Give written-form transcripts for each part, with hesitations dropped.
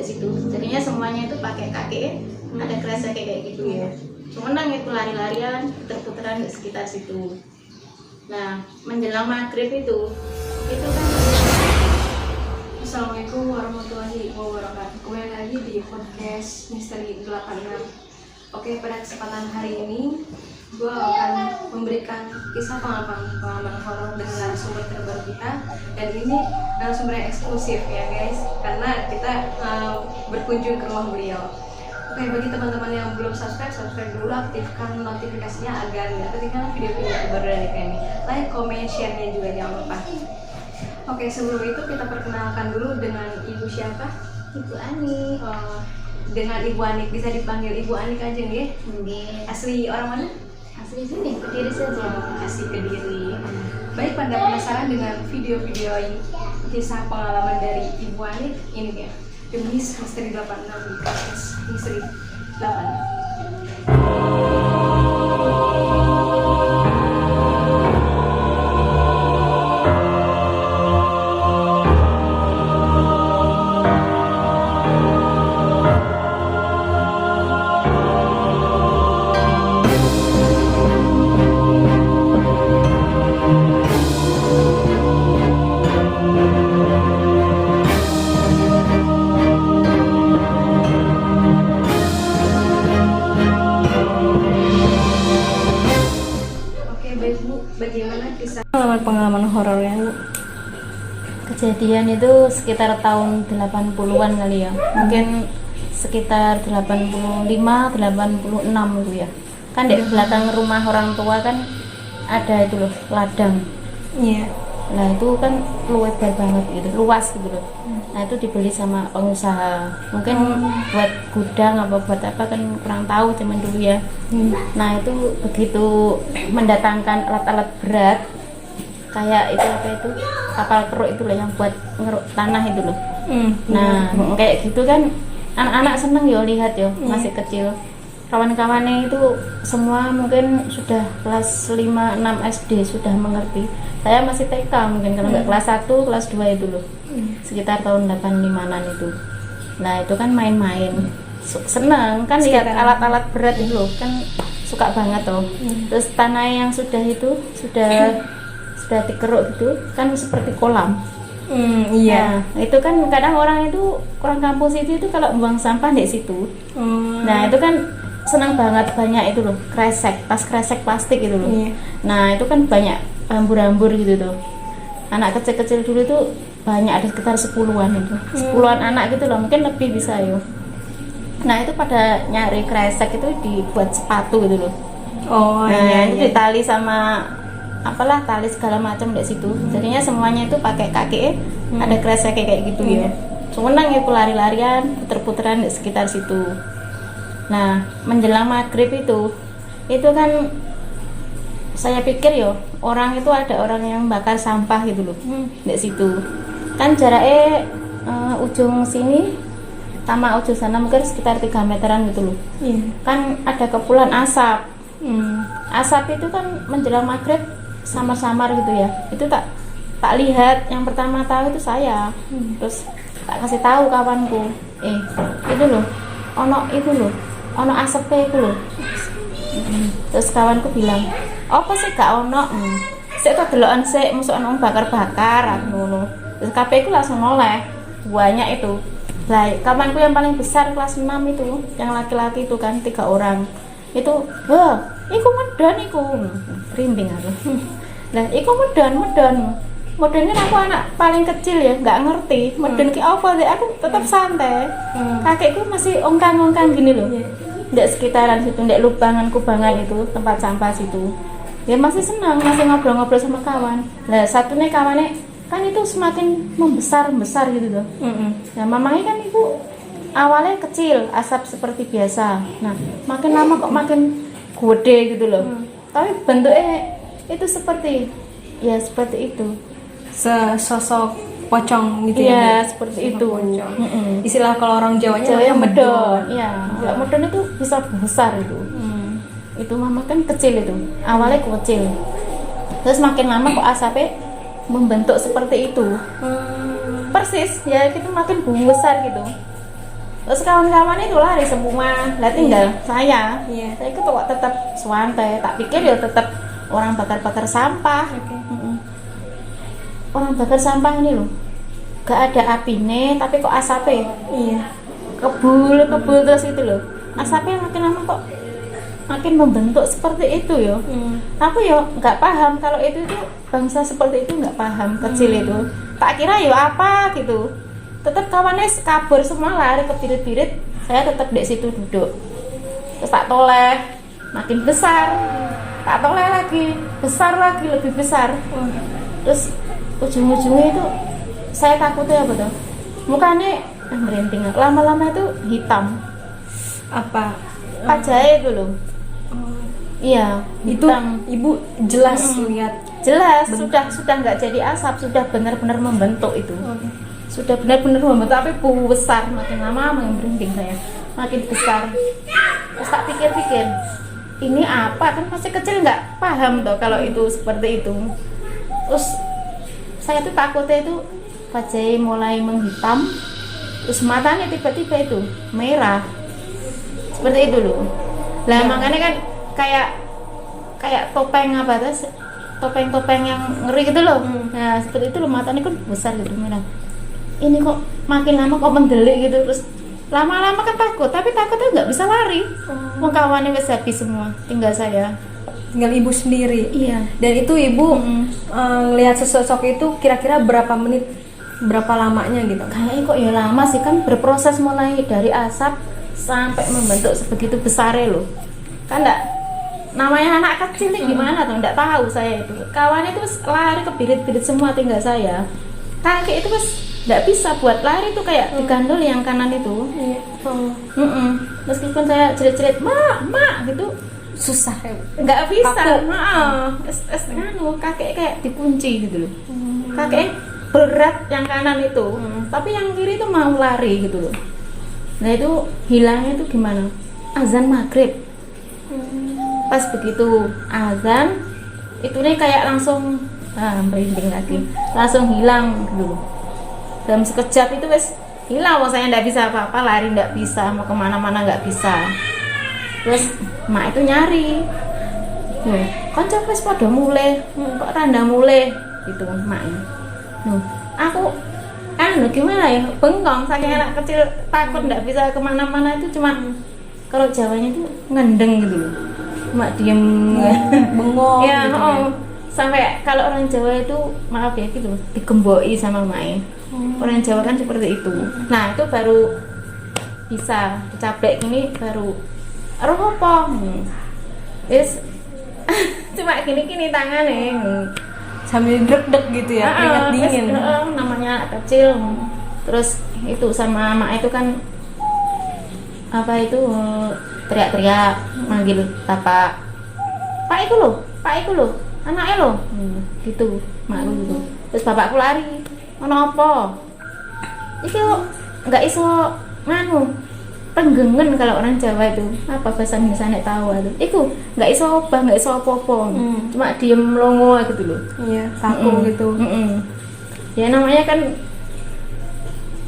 ke situ. Jadinya semuanya itu pakai kaki, ada kresek kayak gitu ya. Cuman itu lari-larian, puter-puteran di sekitar situ. Nah, menjelang maghrib itu kan. Assalamualaikum warahmatullahi wabarakatuh. Kembali lagi di podcast Misteri 86. Oke, pada kesempatan hari ini gue akan memberikan kisah pengalaman horor dengan narasumber terbaru kita. Dan ini narasumber yang eksklusif ya guys, karena kita berkunjung ke rumah beliau. Oke, bagi teman-teman yang belum subscribe dulu, aktifkan notifikasinya agar nggak ketinggalan video-video terbaru dari kami. Like, comment, share-nya juga jangan lupa. Oke, sebelum itu kita perkenalkan dulu dengan ibu siapa? Ibu Ani. Dengan Ibu Anik, bisa dipanggil Ibu Anik aja nih. Asli orang mana? Asli sini, Kediri saja. Asli Kediri. Baik, pada penasaran dengan video-video kisah pengalaman dari Ibu Anik ini ya. The Misteri 86 di podcast Misteri 86. Bagaimana kisah pengalaman horornya Bu? Kejadian itu sekitar tahun 80-an kali ya. Mungkin sekitar 85, 86 itu ya. Kan di belakang rumah orang tua kan ada itu loh, ladang. Iya. Nah itu kan lebar banget gitu, luas gitu loh. Nah itu dibeli sama pengusaha. Mungkin buat gudang apa buat apa kan kurang tahu zaman dulu ya. Nah itu begitu mendatangkan alat-alat berat kayak itu apa itu kapal keruk itu loh yang buat ngeruk tanah itu loh. Nah kayak gitu kan anak-anak seneng yo lihat yo, masih kecil. Kawan-kawannya itu semua mungkin sudah kelas 5, 6 SD sudah mengerti. Saya masih TK mungkin, kalau nggak kelas 1, kelas 2 itu loh. Sekitar tahun 85-an itu. Nah itu kan main-main, seneng kan lihat alat-alat berat itu loh, kan suka banget tuh. Terus tanah yang sudah itu, sudah dikeruk gitu, kan seperti kolam. Iya. Nah, itu kan kadang orang itu, orang kampus itu kalau buang sampah di situ. Nah itu kan senang banget, banyak itu loh kresek, tas kresek plastik itu loh. Nah itu kan banyak hambur-hambur gitu tuh. Anak kecil-kecil dulu tuh banyak, ada sekitar 10-an itu, 10-an anak gitu loh, mungkin lebih bisa yo. Nah itu pada nyari kresek itu dibuat sepatu gitu loh. Itu ditali sama apalah, tali segala macam di situ. Jadinya semuanya itu pakai kaki, ada kresek kayak gitu ya. Cuman itu lari-larian, puter-puteran di sekitar situ. Nah, menjelang maghrib itu kan saya pikir yo, orang itu ada orang yang bakar sampah gitu loh, di situ. Kan jaraknya ujung sini sama ujung sana mungkin sekitar 3 meteran gitu loh. Kan ada kepulan asap. Asap itu kan menjelang maghrib samar-samar gitu ya. Itu tak lihat, yang pertama tahu itu saya. Terus tak kasih tahu kawanku, itu loh, ono asapnya itu loh. Terus kawanku bilang, apa sih gak ono? Sik kok delokan sik, musuh ono bakar-bakar ngono. Terus kabeh iku langsung noleh. Banyak itu. Lah, kawanku yang paling besar kelas 6 itu, yang laki-laki itu kan 3 orang. Itu, wah, iku medon iku. Rinding aku. Lah, iku medon. Medon kan aku anak paling kecil ya, nggak ngerti. Medon ki apa sih? Aku tetap santai. Kakekku masih ongkang-ongkang gini loh. Ndek sekitaran situ, ndek lubangan-kubangan itu, tempat sampah situ. Ya masih senang, masih ngobrol-ngobrol sama kawan. Lah satunya kawannya kan itu semakin membesar gitu loh. Nah mamanya kan ibu awalnya kecil, asap seperti biasa. Nah makin lama kok makin gede gitu loh. Tapi bentuknya itu seperti itu. Sesosok pocong gitu ya, seperti itu. Istilah kalau orang Jawanya yang medon. Iya, kalau medon itu bisa besar itu. Itu mama kan kecil itu, awalnya kecil, terus makin lama kok asapnya membentuk seperti itu. Persis ya, itu makin besar gitu. Terus kawan-kawan itu lari semua, lah tinggal saya. Iya. Saya itu kok tetap santai. Tak pikir ya tetap orang bakar-bakar sampah. Orang bakar sampah ini loh, gak ada apinya, tapi kok asapnya Iya. kebul terus itu loh. Asapnya makin lama kok makin membentuk seperti itu ya. Aku ya nggak paham kalau itu bangsa seperti itu, nggak paham kecil itu. Tak kira ya apa gitu. Tetap kawannya kabur semua lari ke birit-birit, saya tetap di situ duduk. Terus tak toleh, makin besar. Tak toleh lagi, besar lagi, lebih besar. Terus ujung-ujungnya itu saya takutnya apa tuh? Mukanya merinding. Lama-lama itu hitam. Apa? Wajahnya itu loh. Iya, Itu hitam. ibu jelas lihat. Jelas sudah nggak jadi asap, sudah benar-benar membentuk itu. Sudah benar-benar membentuk, tapi besar, makin lama makin merinding saya, makin besar. Terus tak pikir-pikir, ini apa, kan masih kecil nggak paham toh kalau itu seperti itu. Terus saya tuh takutnya itu wajahnya mulai menghitam, terus matanya tiba-tiba itu merah, seperti itu loh. Lah makanya kan kayak topeng apa tuh, topeng-topeng yang ngeri gitu loh. Nah seperti itu loh, matanya kan besar gitu merah. Ini kok makin lama kok mendelik gitu, terus lama-lama kan takut, tapi takutnya nggak bisa lari. Mau kawannya wes habis semua, tinggal saya. Tinggal ibu sendiri. Iya. Dan itu ibu ngelihat sesosok itu kira-kira berapa menit, berapa lamanya gitu? Kayaknya kok ya lama sih, kan berproses mulai dari asap sampai membentuk sebegitu besarnya loh. Kan enggak, namanya anak kecil nih gimana tuh, enggak tahu saya itu. Kawannya itu lari ke birit-birit semua, tinggal saya. Kaki itu enggak bisa buat lari tuh, kayak digandol yang kanan itu. Meskipun saya jerit-jerit mak gitu, Susah ya. nggak bisa. Kaku. Kakek kayak dikunci gitu loh. Kakek berat yang kanan itu, tapi yang kiri itu mau lari gitu loh. Nah itu hilangnya itu gimana? Azan maghrib. Pas begitu azan, itu nih kayak langsung merinding lagi, langsung hilang gitu loh. Dalam sekejap itu wes hilang. Saya nggak bisa apa-apa, lari nggak bisa, mau kemana-mana nggak bisa. Terus mak itu nyari, konco wis pada mulai, kok tanda mulai gitu maknya. Aku gimana ya, bengong, saking anak kecil takut nggak bisa kemana-mana itu. Cuma kalau Jawanya itu ngendeng gitu loh, mak diem Bengong ya, gitu ya. Sampai kalau orang Jawa itu maaf ya gitu, digemboi sama maknya. Orang Jawa kan seperti itu. Nah itu baru bisa cablek ini, baru roh apa? Yes. Cuma gini tangannya. Sambil deg-deg gitu ya, keringat dingin. Namanya anak kecil. Terus itu sama mak itu kan apa itu, teriak-teriak manggil bapak. Pak itu loh, anaknya loh. Gitu, mak gitu. Terus bapakku lari. Ono apa? Iki kok enggak iso tenggengen, kalau orang Jawa itu apa bahasa Indonesia nek tahu itu. Iku enggak iso obah, enggak iso apa-apa. Cuma diem melongo gitu loh. Iya, kaku gitu. Ya namanya kan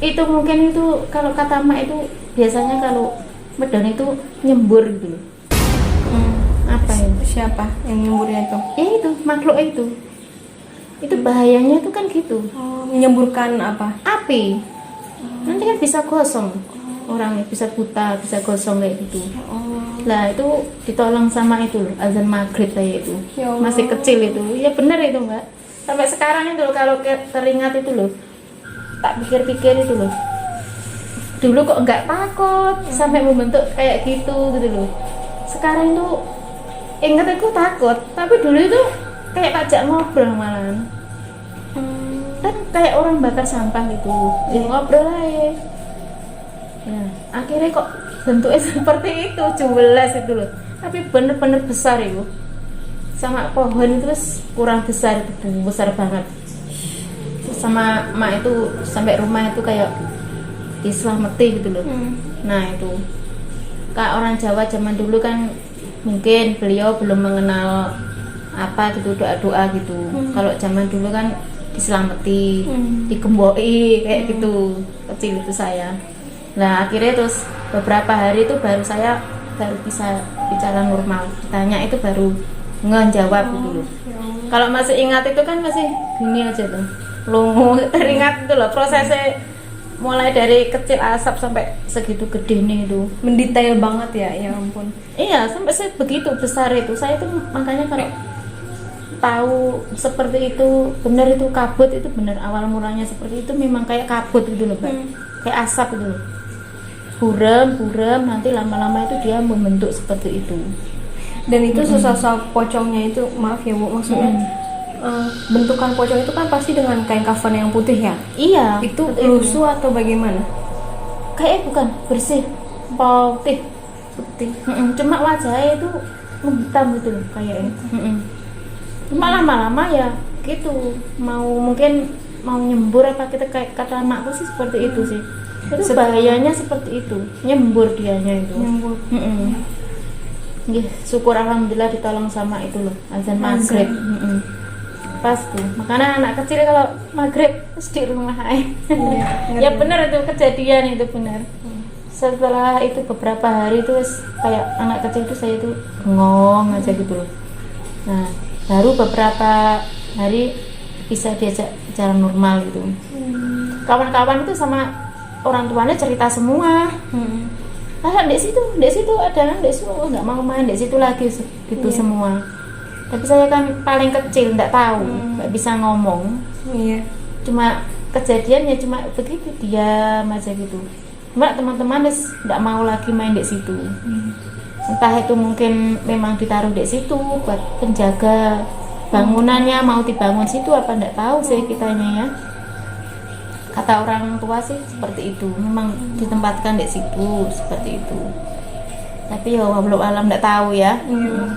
itu, mungkin itu kalau kata mak itu biasanya kalau medon itu nyembur gitu loh. Apa ya? Siapa yang nyemburnya itu? Ya itu makhluk itu. Itu bahayanya itu kan gitu. Menyemburkan apa? Api. Nanti kan bisa gosong. Orangnya bisa buta, bisa gosong kayak gitu. Lah itu ditolong sama itu loh, azan maghrib kayak itu. Ya Allah. Masih kecil itu. Ya benar itu Mbak. Sampai sekarang itu loh, kalau teringat itu loh, tak pikir-pikir itu loh. Dulu kok nggak takut sampai membentuk kayak gitu loh. Sekarang itu ingat aku takut, tapi dulu itu kayak tajak ngobrol malahan. Kan kayak orang bakar sampah gitu, ya ngobrol aja. Ya, akhirnya kok bentuknya seperti itu, jelas itu loh. Tapi bener-bener besar itu. Sama pohon itu kurang besar, itu besar banget. Terus sama mak itu sampai rumah itu kayak dislameti gitu loh. Nah itu, kayak orang Jawa zaman dulu kan mungkin beliau belum mengenal apa gitu, doa-doa gitu. Kalau zaman dulu kan diselamati, digemboi kayak gitu, kecil itu saya. Nah akhirnya terus beberapa hari itu baru saya baru bisa bicara normal, ditanya itu baru ngejawab gitu loh. Kalau masih ingat itu kan masih gini aja tuh, lungu teringat itu loh prosesnya mulai dari kecil asap sampai segitu gede nih itu. Mendetail banget ya ampun. Iya sampai begitu besar itu. Saya tuh makanya kalau tahu seperti itu benar itu kabut itu benar awal mulanya seperti itu memang kayak kabut gitu loh, kayak asap gitu loh. Buram nanti lama-lama itu dia membentuk seperti itu. Dan itu sosok pocongnya itu, maaf ya Bu, maksudnya bentukan pocong itu kan pasti dengan kain kafan yang putih ya? Iya. Itu lusuh atau bagaimana? Kayak bukan bersih, putih. Cuma wajahnya itu hitam gitu loh kayaknya. Cuma lama-lama ya gitu, mungkin mau nyembur apa kita kayak kata anakku sih seperti itu sih. Itu bahayanya seperti itu, nyembur dianya itu. Nyembur. Syukur alhamdulillah ditolong sama itu loh, azan maghrib. Pas tuh, makanya anak kecil kalau maghrib terus di rumah ya benar itu kejadian itu benar. Setelah itu beberapa hari terus kayak anak kecil itu saya itu bengong aja gitu loh. Nah baru beberapa hari bisa diajak bicara normal gitu. Kawan-kawan itu sama orang tuanya cerita semua. Di situ ada di situ, nggak mau main di situ lagi gitu semua. Tapi saya kan paling kecil, nggak tahu, nggak bisa ngomong. Cuma kejadiannya cuma begitu, diam aja gitu. Cuma teman-teman nggak mau lagi main di situ. Entah itu mungkin memang ditaruh di situ buat penjaga bangunannya, mau dibangun situ apa nggak tahu sih kitanya ya. Kata orang tua sih seperti itu, memang ditempatkan di situ seperti itu. Tapi ya walau alam nggak tahu ya.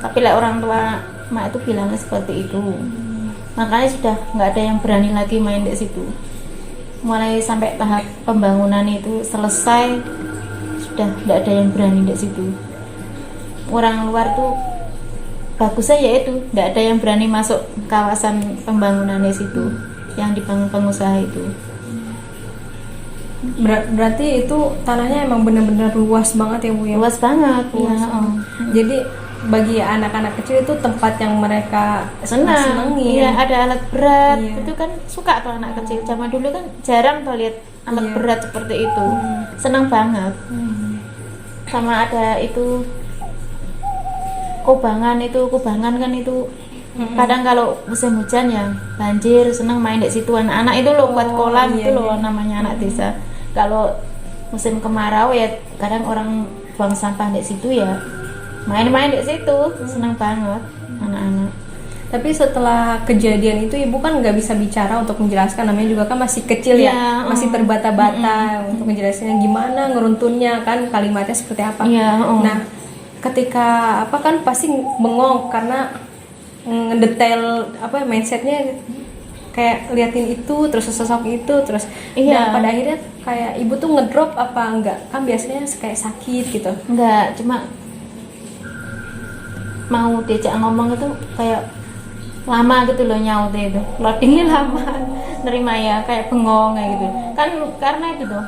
Tapi lah orang tua mak itu bilangnya seperti itu. Makanya sudah nggak ada yang berani lagi main di situ. Mulai sampai tahap pembangunan itu selesai sudah nggak ada yang berani di situ. Orang luar tuh bagusnya ya itu nggak ada yang berani masuk kawasan pembangunan di situ yang dibangun pengusaha itu. Berarti itu tanahnya emang benar-benar luas banget ya Bu ya? Luas banget. Jadi bagi anak-anak kecil itu tempat yang mereka senangin. Iya, ada alat berat. Itu kan suka tuh anak kecil. Zaman dulu kan jarang tuh lihat alat berat seperti itu. Senang banget. Sama ada itu kubangan kan itu. Kadang kalau musim hujan ya banjir, senang main di situ anak-anak itu loh buat kolam itu loh namanya anak desa. Kalau musim kemarau ya kadang orang buang sampah di situ ya main-main di situ, senang banget anak-anak. Tapi setelah kejadian itu ibu kan nggak bisa bicara untuk menjelaskan, namanya juga kan masih kecil ya, masih terbata-bata untuk menjelaskannya gimana, ngeruntunnya kan kalimatnya seperti apa. Nah ketika apa kan pasti bengong karena ngedetail apa mindsetnya kayak liatin itu terus sosok itu terus dan pada akhirnya kayak ibu tuh ngedrop apa enggak, kan biasanya kayak sakit gitu. Enggak, cuma mau diajak ngomong itu kayak lama gitu loh nyautnya itu, loadingnya lama, nerima ya kayak bengong kayak gitu kan, karena itu tuh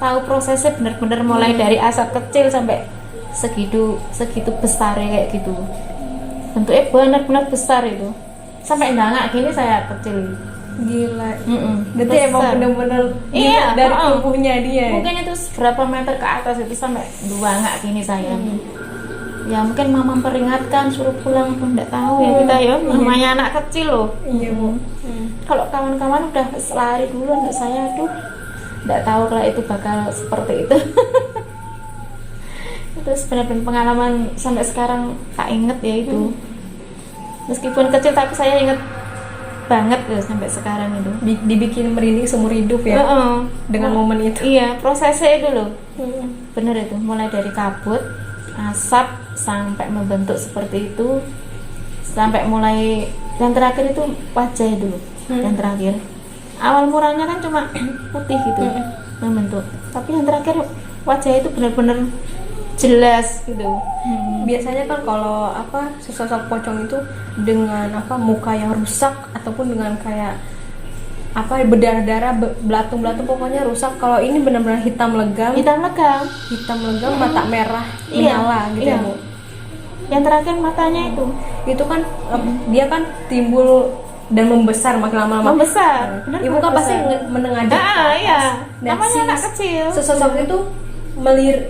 tahu prosesnya bener-bener mulai dari asap kecil sampai segitu besar kayak gitu, bentuknya benar-benar besar itu sampai ndangak gini saya kecil. Gila. Berarti emang bener-bener dari tubuhnya dia. Mungkin itu berapa meter ke atas itu sampai ndangak gini saya. Ya mungkin mama peringatkan suruh pulang pun enggak tahu ya kita ya, namanya anak kecil loh. Iya Bu. Kalau kawan-kawan udah lari duluan, saya aduh enggak tahu kalau itu bakal seperti itu. Itu benar-benar pengalaman sampai sekarang tak inget ya itu. Meskipun kecil tapi saya inget banget ya sampai sekarang itu. Dibikin merinding seumur hidup ya. Dengan momen itu. Iya, prosesnya itu loh. Bener itu, mulai dari kabut, asap sampai membentuk seperti itu, sampai mulai yang terakhir itu wajah itu loh. Yang terakhir. Awal muranya kan cuma putih gitu membentuk. Tapi yang terakhir wajah itu benar-benar jelas gitu. Biasanya kan kalau apa sosok pocong itu dengan apa muka yang rusak ataupun dengan kayak apa berdarah-darah, belatung-belatung, pokoknya rusak. Kalau ini benar-benar hitam legam, hitam legam, mata merah Iya, menyala gitu iya. ya Bu. Yang terakhir matanya Itu kan dia kan timbul dan membesar makin lama-lama. membesar. Benar, Ibu kan pasti menengadah ke atas. iya. Dan Namanya si anak kecil. sesosok itu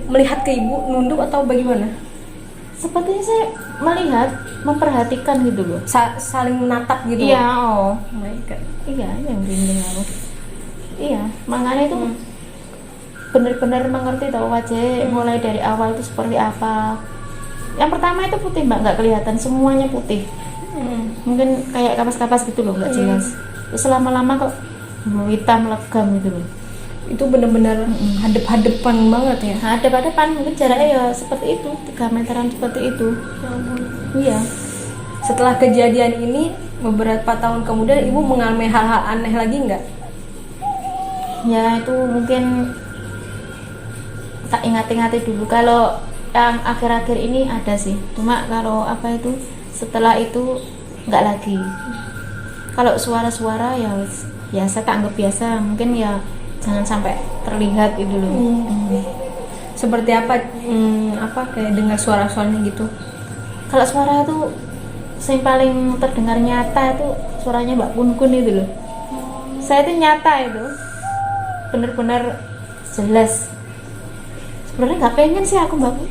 melihat ke ibu, nunduk atau bagaimana? Sepertinya saya melihat, memperhatikan gitu loh. Saling menatap gitu. Iya, oh. Oh my God. Iya, yang merinding aku. Iya, makanya itu benar-benar mengerti tahu wajah mulai dari awal itu seperti apa. Yang pertama itu putih mbak, nggak kelihatan, semuanya putih. Mungkin kayak kapas-kapas gitu loh, nggak jelas. Terus lama-lama kok hitam legam gitu loh. Itu benar-benar hadep-hadepan banget ya. Nah, ada mungkin jaraknya ya seperti itu, 3 meteran seperti itu. Iya. Setelah kejadian ini beberapa tahun kemudian ibu mengalami hal-hal aneh lagi nggak? Ya itu mungkin tak ingat-ingati dulu. Kalau yang akhir-akhir ini ada sih, cuma kalau apa itu setelah itu nggak lagi. Kalau suara-suara ya saya tak anggap biasa, mungkin ya jangan sampai terlihat itu loh. Seperti apa? Apa kayak dengar suara-suaranya gitu? Kalau suara itu yang paling terdengar nyata itu suaranya Mbak Kun itu loh. Saya itu nyata itu, bener-bener jelas. Sebenarnya nggak pengen sih aku Mbak Kun.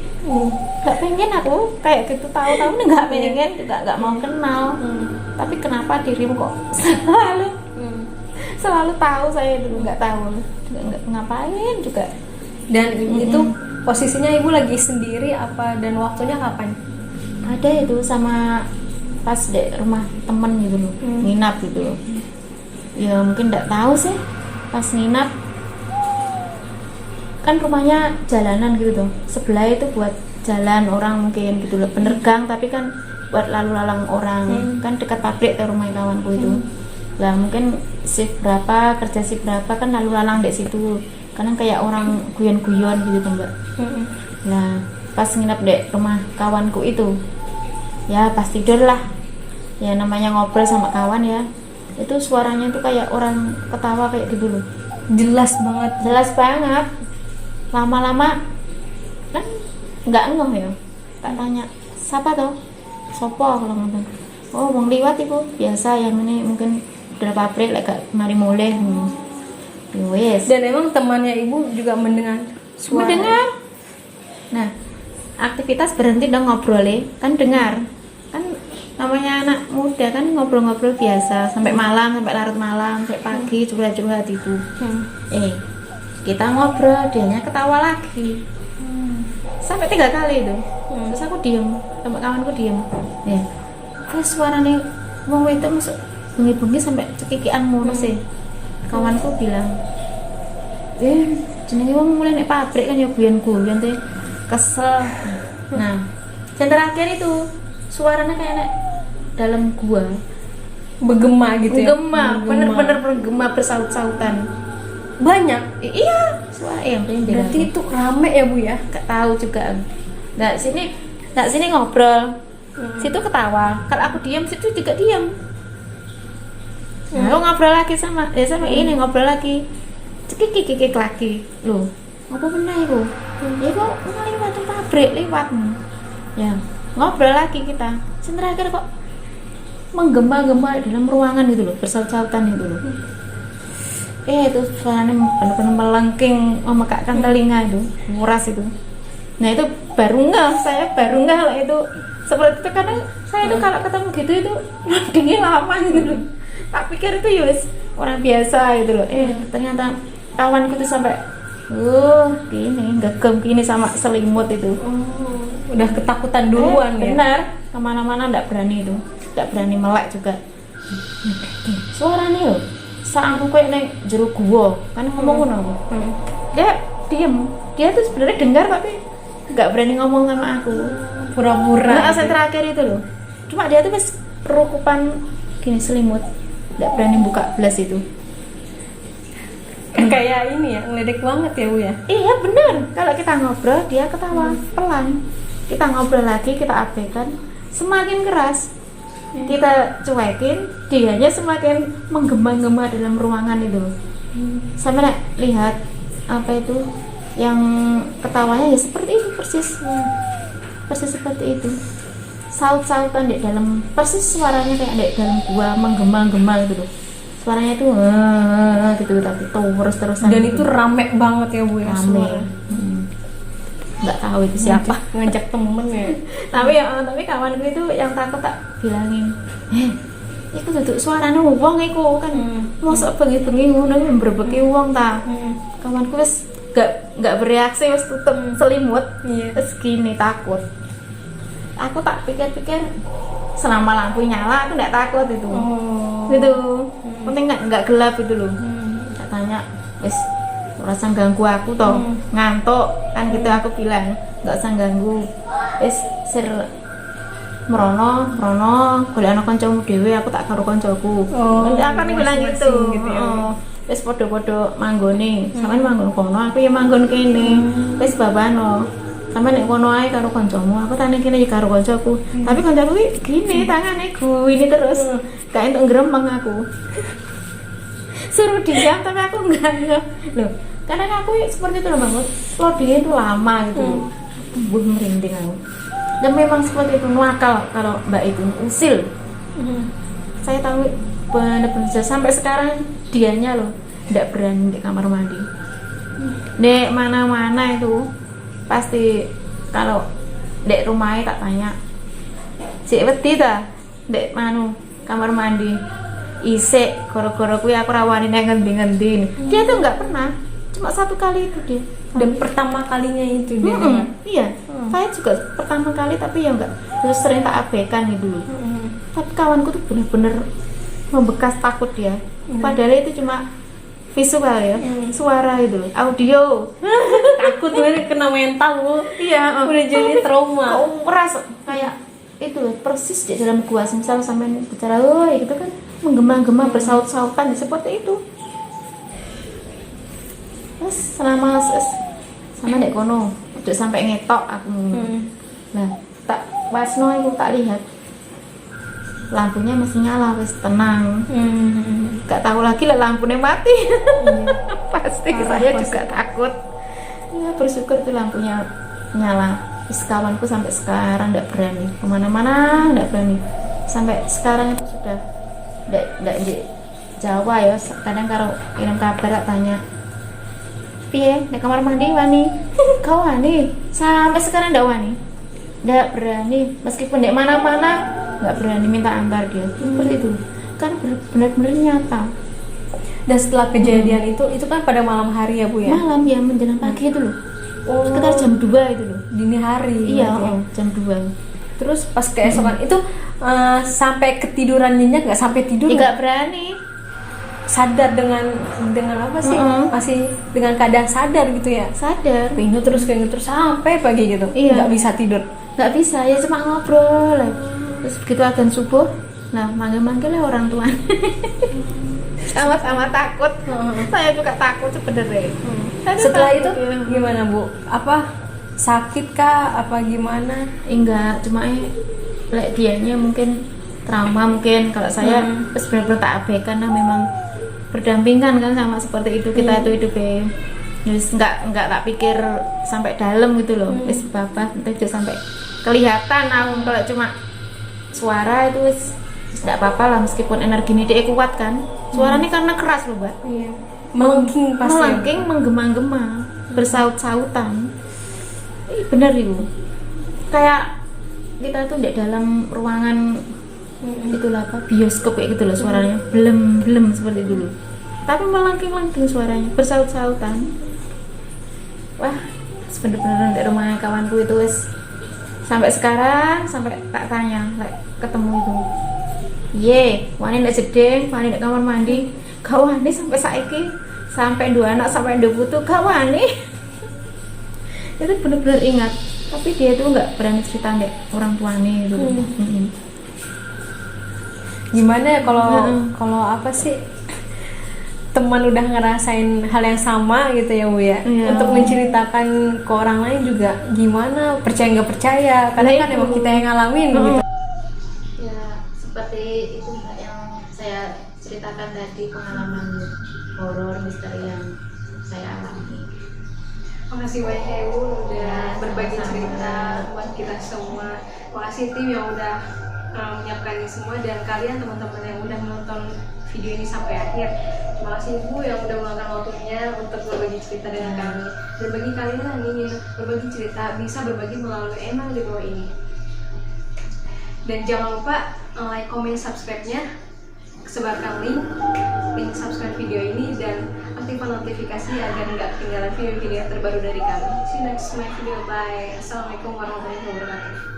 Nggak pengen aku kayak gitu, tahu-tahu nih nggak pengen, juga nggak mau kenal. Tapi kenapa dirimu kok selalu tahu, saya dulu nggak tahu, juga nggak ngapain juga. Dan itu posisinya ibu lagi sendiri apa, dan waktunya kapan? Ada itu sama pas di rumah temen gitu loh, nginap gitu loh. Ya mungkin nggak tahu sih, pas nginap kan rumahnya jalanan gitu tuh, sebelah itu buat jalan orang mungkin gitu loh, bener gang tapi kan buat lalu lalang orang. Kan dekat pabrik ke rumah kawanku itu. Lah mungkin shift berapa, kerja shift berapa kan lalu lalang di situ, karena kayak orang guyon-guyon gitu tuh Mbak. Nah pas nginap di rumah kawanku itu, ya pas tidur lah, ya namanya ngobrol sama kawan ya, itu suaranya tuh kayak orang ketawa kayak gitu loh, Jelas banget. Lama-lama kan nggak ngeh ya, tak tanya siapa toh, sopo kalau ngomong, oh wong liwat itu biasa, yang ini mungkin udah pabrik lagi gak mari mulai. Wes. Dan emang temannya ibu juga mendengar suara? Mendengar. Nah aktivitas berhenti dong ngobrol kan dengar, kan namanya anak muda kan ngobrol-ngobrol biasa sampai malam, sampai larut malam, sampai pagi curhat-curhat itu. Kita ngobrol, dianya ketawa lagi sampai 3 kali itu. Terus aku diem, sampai kawanku diem. Ya, terus suaranya wong wedok masuk bengi-bengi sampai cekikian ngono sih. Kawanku bilang, jenenge wong mulai nek pabrik kan ya guyon-guyon teh, kesel. Nah, yang terakhir itu suaranya kayak nek dalam gua Bergema gitu ya? bener-bener bergema, bersaut-sautan. Banyak? Iya, suara yang Berarti itu rame ya Bu ya? Gak tahu juga. Nah sini ngobrol, situ ketawa. Kalau aku diam, situ juga diam. Nah, aku ngobrol lagi sama ini, ngobrol lagi, cekik lagi. Loh, apa benar itu? Ya kok lewat pabrik lewat. Ya, ngobrol lagi kita. Terakhir kok menggema-gema dalam ruangan gitu loh, bersaut-sautan itu loh. Itu suaranya benar-benar melengking, memekakkan telinga itu, nguras itu. Nah itu saya baru nggak lah itu seperti itu, karena saya itu kalau ketemu gitu itu dingin lama gitu loh. Tak pikir itu yus orang biasa gitu loh. Ternyata kawanku tuh sampai gini gegem gini sama selimut itu. Udah ketakutan duluan ya? Benar, kemana-mana nggak berani itu, nggak berani melek juga. Suaranya loh saat aku kayak naik jero gua kan ngomong ngono. Dia diem, dia tuh sebenarnya dengar tapi nggak berani ngomong sama aku, pura-pura. Nah, saya terakhir itu loh, cuma dia tuh pas perukupan gini selimut, nggak berani buka belas itu. Kayak ini ya, ngeledek banget ya Bu ya? Iya bener, kalau kita ngobrol dia ketawa pelan, kita ngobrol lagi, kita abaikan, semakin keras. kita cuekin, dianya semakin menggema-gema dalam ruangan itu. Sampai lihat apa itu yang ketawanya ya seperti itu persis. Persis seperti itu. Saut-sautan di dalam, persis suaranya kayak di dalam gua menggema-gema gitu loh. Suaranya itu gitu tapi terus-terusan. Dan gitu. itu rame banget ya Bu ya, Rame. suara. Nggak tahu itu siapa. Ngajak temen ya. tapi kawanku itu yang takut tak bilangin, iku duduk suarane wong iku kan, mosok bengi-bengi ngono mbrebeki wong ta. Kawanku wis nggak bereaksi, wis tutup selimut, terus gini takut. Aku tak pikir-pikir selama lampu nyala aku nggak takut itu, gitu. Penting nggak gelap itu loh. Tak tanya, wis rasa ganggu aku toh, ngantuk kan gitu aku bilang, nggak usah ganggu, wis sir merono golek ana kancamu dhewe, aku tak karo kancaku. Nanti aku nih bilang gitu. Wis padha-padha manggone, sampean manggon kono, aku ya manggon kene. Wis babano. Sampeyan nek kono ae karo kancamu, aku tak ning kene ya karo kancaku. Tapi kancaku iki gini tangane ini terus. Gak entuk gremeng aku. Suruh diam tapi aku enggak. Loh, karena aku seperti itu loh Bang. Loadingnya itu lama gitu. Buh merinding aku. Dan memang seperti itu, nuakal kalau Mbak itu usil. Saya tahu benar-benar sampai sekarang dianya loh tidak berani di kamar mandi. Dek mana-mana itu pasti kalau dek rumahnya tak tanya, si wedi ta dek manu kamar mandi isek goro-goro kuwi aku rawani nang ngendi-ngendi. Dia tuh nggak pernah, cuma satu kali itu dia. Dan pertama kalinya itu dia. Iya, saya juga pertama kali tapi ya enggak terus sering tak abaikan itu. Tapi kawanku tuh bener-bener membekas takut dia. Padahal itu cuma visual ya, suara itu, audio. Takut tuh kena mental Bu. Iya, udah jadi trauma. Kau merasa kayak itu loh, persis di dalam gua misal sampai bicara, woi gitu kan menggema-gema bersaut-sautan seperti itu. Terus selama sama dek kono, udah sampai ngetok aku. Nah, tak wasno aku tak lihat lampunya masih nyala, wis tenang. Gak tahu lagi lah lampunya mati. Pasti saya juga takut. Ya bersyukur tuh lampunya nyala. Terus kawanku sampai sekarang nggak berani kemana-mana, nggak berani. Sampai sekarang itu sudah nggak di Jawa ya. Kadang kalau kirim kabar tak tanya, piye di kamar mandi wani? Kau wani? Sampai sekarang nggak wani, nggak berani. Meskipun di mana-mana nggak berani minta antar dia. Seperti itu kan benar-benar nyata. Dan setelah kejadian itu kan pada malam hari ya Bu ya? Malam ya, menjelang pagi itu loh. Sekitar jam 2 itu loh. Dini hari. Iya, ya? jam 2. Terus pas keesokan itu sampai ketiduran nyenyak nggak sampai tidur? Nggak berani. Sadar dengan apa sih? Masih dengan keadaan sadar gitu ya? Sadar. Keinget terus sampai pagi gitu. Iya. Nggak bisa tidur. Nggak bisa, ya cuma ngobrol. Terus begitu adzan subuh, nah manggil-manggil lah orang tua. Sama-sama takut. Saya juga takut sebenarnya. Setelah itu gimana Bu? Apa sakit kah? Apa gimana? Enggak, cuma dianya mungkin trauma mungkin. Kalau saya benar-benar tak abaikan lah, memang berdampingan kan sama seperti itu kita itu hidupnya. Terus enggak tak pikir sampai dalam gitu loh. Wis bapak itu sampai kelihatan aku kalau cuma suara itu wis enggak apa-apa lah, meskipun energinya dia kuat kan. Suaranya karena keras loh, Mbak. Iya. Melengking pasti. Melengking, menggema-gema, bersaut-sautan. Bener itu. Kayak kita tuh di dalam ruangan itulah apa bioskop kayak gitu loh suaranya. Belum seperti dulu. Tapi melengking-lengking suaranya, bersaut-sautan. Wah, bener-bener di rumah kawanku itu wis sampai sekarang sampai tak tanya ketemu itu. Ye, wani ndak jeding, wani ndak kamar mandi, gak wani sampai saiki, sampai dua anak, sampai dua putu, gak wani. Itu benar-benar ingat, tapi dia tuh nggak berani cerita dek orang tuanya itu. Gimana ya kalau apa sih teman udah ngerasain hal yang sama gitu ya Bu ya, untuk menceritakan ke orang lain juga gimana, percaya nggak percaya, karena kan emang kita yang ngalamin gitu. seperti itu Mbak, yang saya ceritakan tadi, pengalaman horor misteri yang saya alami. Makasih banyak ya Ibu udah Ya, berbagi sama-sama. cerita buat kita semua. Makasih tim yang udah menyiapkan ini semua, dan kalian teman-teman yang udah menonton video ini sampai akhir. Terima kasih Ibu yang udah meluangkan waktunya untuk berbagi cerita dengan kami. Dan bagi kalian yang ingin berbagi cerita, bisa berbagi melalui email di bawah ini. Dan jangan lupa like, comment, subscribe-nya, sebarkan link subscribe video ini, dan aktifkan notifikasi agar nggak ketinggalan video-video terbaru dari kami. See you next my video. Bye. Assalamualaikum warahmatullahi wabarakatuh.